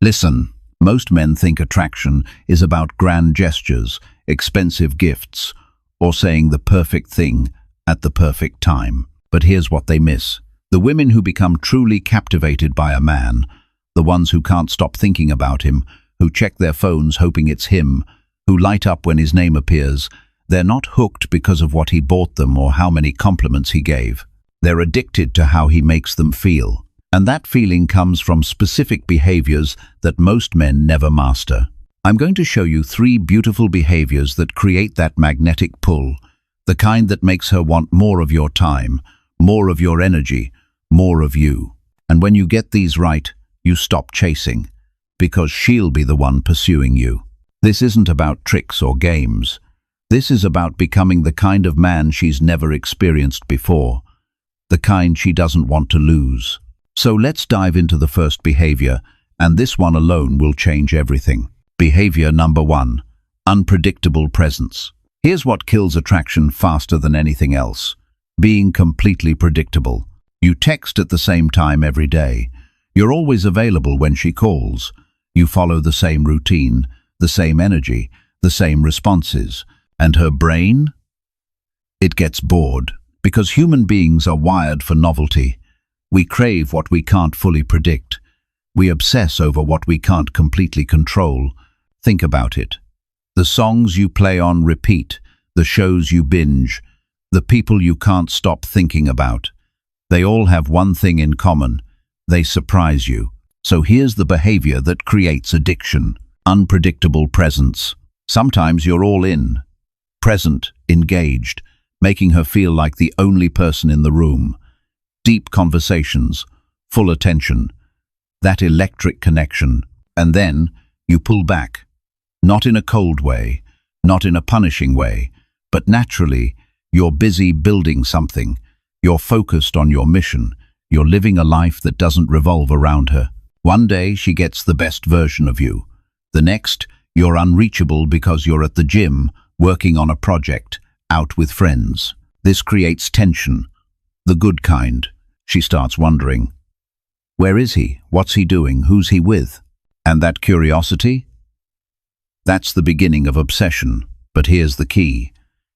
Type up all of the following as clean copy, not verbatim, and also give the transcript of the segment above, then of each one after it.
Listen, most men think attraction is about grand gestures, expensive gifts, or saying the perfect thing at the perfect time. But here's what they miss. The women who become truly captivated by a man, the ones who can't stop thinking about him, who check their phones hoping it's him, who light up when his name appears, they're not hooked because of what he bought them or how many compliments he gave. They're addicted to how he makes them feel. And that feeling comes from specific behaviors that most men never master. I'm going to show you 3 beautiful behaviors that create that magnetic pull, the kind that makes her want more of your time, more of your energy, more of you. And when you get these right, you stop chasing, because she'll be the one pursuing you. This isn't about tricks or games. This is about becoming the kind of man she's never experienced before, the kind she doesn't want to lose. So let's dive into the first behavior, and this one alone will change everything. Behavior number 1, unpredictable presence. Here's what kills attraction faster than anything else: being completely predictable. You text at the same time every day. You're always available when she calls. You follow the same routine, the same energy, the same responses. And her brain? It gets bored, because human beings are wired for novelty. We crave what we can't fully predict. We obsess over what we can't completely control. Think about it. The songs you play on repeat, the shows you binge, the people you can't stop thinking about. They all have one thing in common: they surprise you. So here's the behavior that creates addiction: unpredictable presence. Sometimes you're all in, present, engaged, making her feel like the only person in the room. Deep conversations, full attention, that electric connection. And then you pull back, not in a cold way, not in a punishing way, but naturally. You're busy building something. You're focused on your mission. You're living a life that doesn't revolve around her. One day she gets the best version of you. The next, you're unreachable because you're at the gym, working on a project, out with friends. This creates tension, the good kind. She starts wondering, where is he? What's he doing? Who's he with? And that curiosity? That's the beginning of obsession. But here's the key.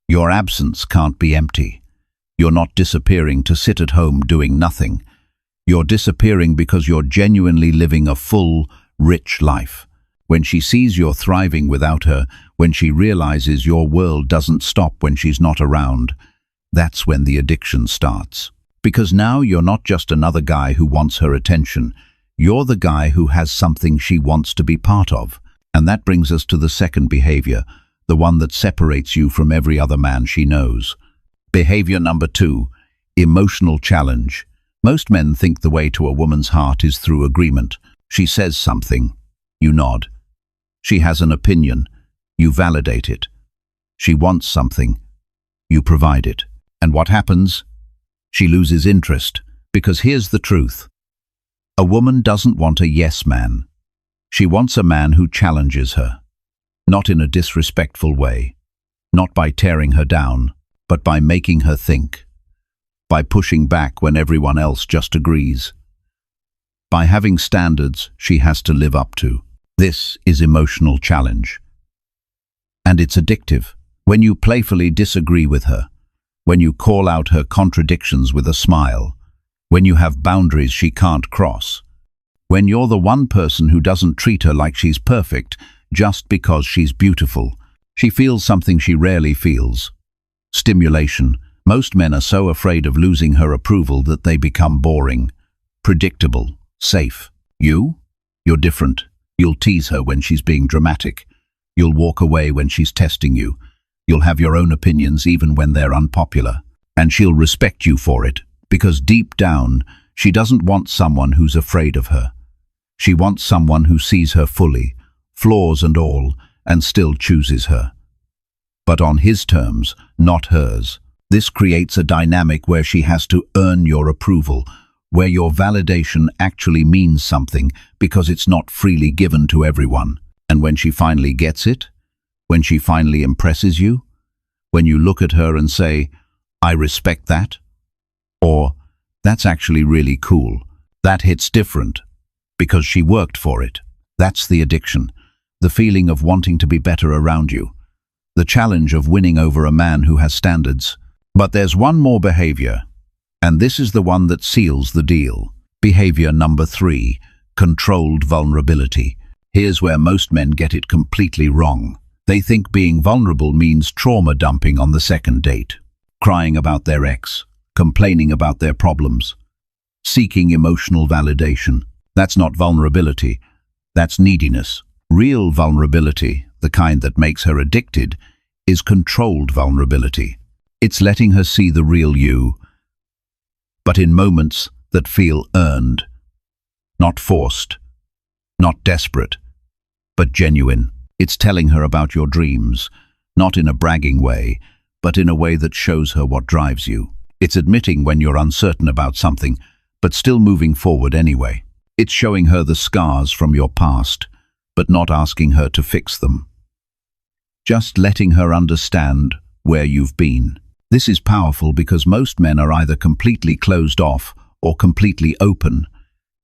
Your absence can't be empty. You're not disappearing to sit at home doing nothing. You're disappearing because you're genuinely living a full, rich life. When she sees you're thriving without her, when she realizes your world doesn't stop when she's not around, that's when the addiction starts. Because now you're not just another guy who wants her attention. You're the guy who has something she wants to be part of. And that brings us to the second behavior, the one that separates you from every other man she knows. Behavior number 2, emotional challenge. Most men think the way to a woman's heart is through agreement. She says something, you nod. She has an opinion, you validate it. She wants something, you provide it. And what happens? She loses interest, because here's the truth. A woman doesn't want a yes man. She wants a man who challenges her. Not in a disrespectful way, not by tearing her down, but by making her think, by pushing back when everyone else just agrees, by having standards she has to live up to. This is emotional challenge. And it's addictive. When you playfully disagree with her, when you call out her contradictions with a smile, when you have boundaries she can't cross, when you're the one person who doesn't treat her like she's perfect just because she's beautiful, she feels something she rarely feels: stimulation. Most men are so afraid of losing her approval that they become boring, predictable, safe. You're different. You'll tease her when she's being dramatic. You'll walk away when she's testing you. You'll have your own opinions even when they're unpopular. And she'll respect you for it, because deep down, she doesn't want someone who's afraid of her. She wants someone who sees her fully, flaws and all, and still chooses her. But on his terms, not hers. This creates a dynamic where she has to earn your approval, where your validation actually means something because it's not freely given to everyone. And when she finally gets it, when she finally impresses you, when you look at her and say, "I respect that," or "That's actually really cool," that hits different, because she worked for it. That's the addiction, the feeling of wanting to be better around you, the challenge of winning over a man who has standards. But there's one more behavior, and this is the one that seals the deal. Behavior number 3, controlled vulnerability. Here's where most men get it completely wrong. They think being vulnerable means trauma dumping on the second date, crying about their ex, complaining about their problems, seeking emotional validation. That's not vulnerability, that's neediness. Real vulnerability, the kind that makes her addicted, is controlled vulnerability. It's letting her see the real you, but in moments that feel earned, not forced, not desperate, but genuine. It's telling her about your dreams, not in a bragging way, but in a way that shows her what drives you. It's admitting when you're uncertain about something, but still moving forward anyway. It's showing her the scars from your past, but not asking her to fix them. Just letting her understand where you've been. This is powerful because most men are either completely closed off or completely open.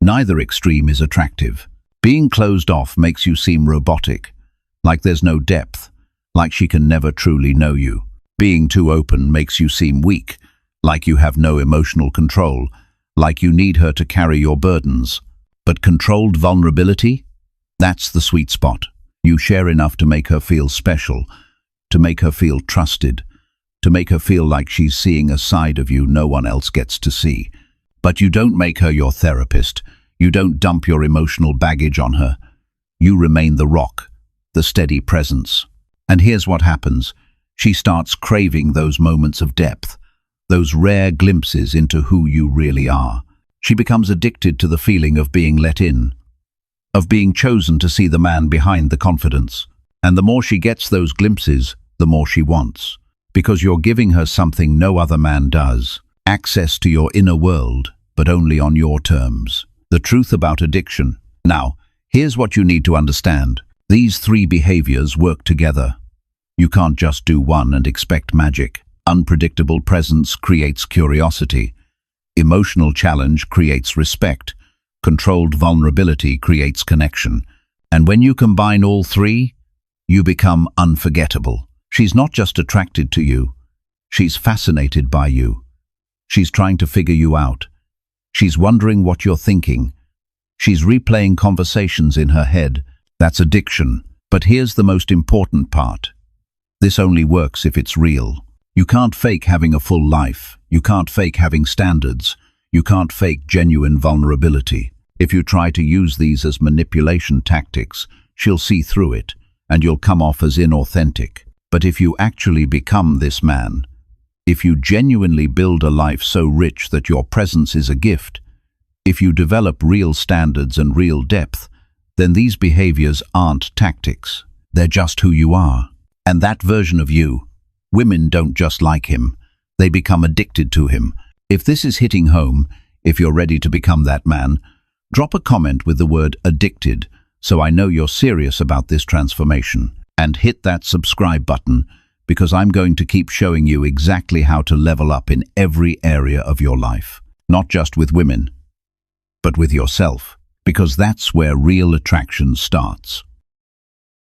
Neither extreme is attractive. Being closed off makes you seem robotic, like there's no depth, like she can never truly know you. Being too open makes you seem weak, like you have no emotional control, like you need her to carry your burdens. But controlled vulnerability? That's the sweet spot. You share enough to make her feel special, to make her feel trusted, to make her feel like she's seeing a side of you no one else gets to see. But you don't make her your therapist. You don't dump your emotional baggage on her. You remain the rock, the steady presence. And here's what happens. She starts craving those moments of depth, those rare glimpses into who you really are. She becomes addicted to the feeling of being let in, of being chosen to see the man behind the confidence. And the more she gets those glimpses, the more she wants. Because you're giving her something no other man does. Access to your inner world, but only on your terms. The truth about addiction. Now, here's what you need to understand. These 3 behaviors work together. You can't just do one and expect magic. Unpredictable presence creates curiosity. Emotional challenge creates respect. Controlled vulnerability creates connection. And when you combine all 3, you become unforgettable. She's not just attracted to you. She's fascinated by you. She's trying to figure you out. She's wondering what you're thinking. She's replaying conversations in her head. That's addiction. But here's the most important part. This only works if it's real. You can't fake having a full life. You can't fake having standards. You can't fake genuine vulnerability. If you try to use these as manipulation tactics, she'll see through it, and you'll come off as inauthentic. But if you actually become this man, if you genuinely build a life so rich that your presence is a gift, if you develop real standards and real depth, then these behaviors aren't tactics. They're just who you are. And that version of you, women don't just like him, they become addicted to him. If this is hitting home, if you're ready to become that man, drop a comment with the word addicted so I know you're serious about this transformation. And hit that subscribe button, because I'm going to keep showing you exactly how to level up in every area of your life. Not just with women, but with yourself, because that's where real attraction starts.